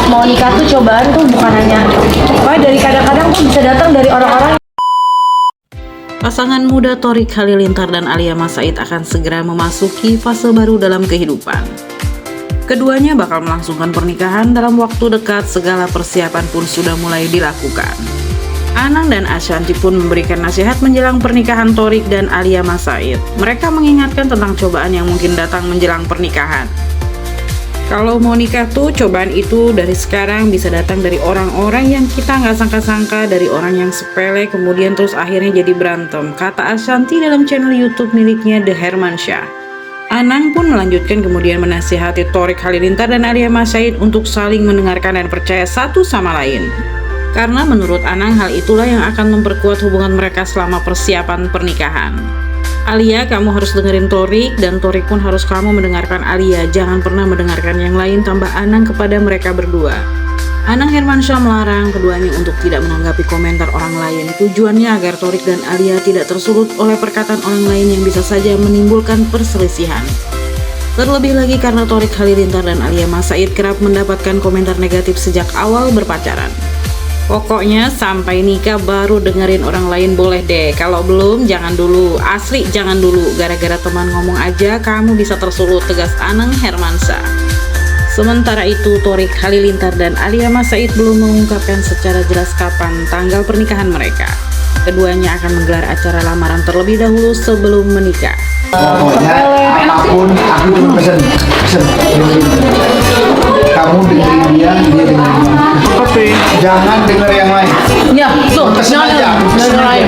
Mau nikah tuh cobaan tuh bukan hanya pokoknya dari kadang-kadang tuh bisa datang dari orang-orang. Pasangan muda Thorik Halilintar dan Alia Mas Said akan segera memasuki fase baru dalam kehidupan. Keduanya bakal melangsungkan pernikahan dalam waktu dekat, segala persiapan pun sudah mulai dilakukan. Anang dan Ashanti pun memberikan nasihat menjelang pernikahan Thorik dan Alia Mas Said. Mereka mengingatkan tentang cobaan yang mungkin datang menjelang pernikahan. Kalau mau nikah tuh cobaan itu dari sekarang bisa datang dari orang-orang yang kita nggak sangka-sangka, dari orang yang sepele kemudian terus akhirnya jadi berantem, kata Ashanti dalam channel YouTube miliknya The Hermansyah. Anang pun melanjutkan kemudian menasihati Thorik Halilintar dan Alia Mas Said untuk saling mendengarkan dan percaya satu sama lain. Karena menurut Anang hal itulah yang akan memperkuat hubungan mereka selama persiapan pernikahan. Alia, kamu harus dengerin Thorik, dan Thorik pun harus kamu mendengarkan Alia. Jangan pernah mendengarkan yang lain, tambah Anang kepada mereka berdua. Anang Hermansyah melarang keduanya untuk tidak menanggapi komentar orang lain. Tujuannya agar Thorik dan Alia tidak tersulut oleh perkataan orang lain yang bisa saja menimbulkan perselisihan. Terlebih lagi karena Thorik Halilintar dan Alia Mas Said kerap mendapatkan komentar negatif sejak awal berpacaran. Pokoknya sampai nikah baru dengerin orang lain boleh deh. Kalau belum jangan dulu, asli jangan dulu. Gara-gara teman ngomong aja kamu bisa tersulut, tegas Anang Hermansyah. Sementara itu Thorik Halilintar dan Alia Mas Said belum mengungkapkan secara jelas kapan tanggal pernikahan mereka. Keduanya akan menggelar acara lamaran terlebih dahulu sebelum menikah. Pokoknya apapun aku cuma pesen kamu dengerin dia dengerin kamu. Jangan denger yang lain. Ya, tuh, Pesen aja. jangan lain.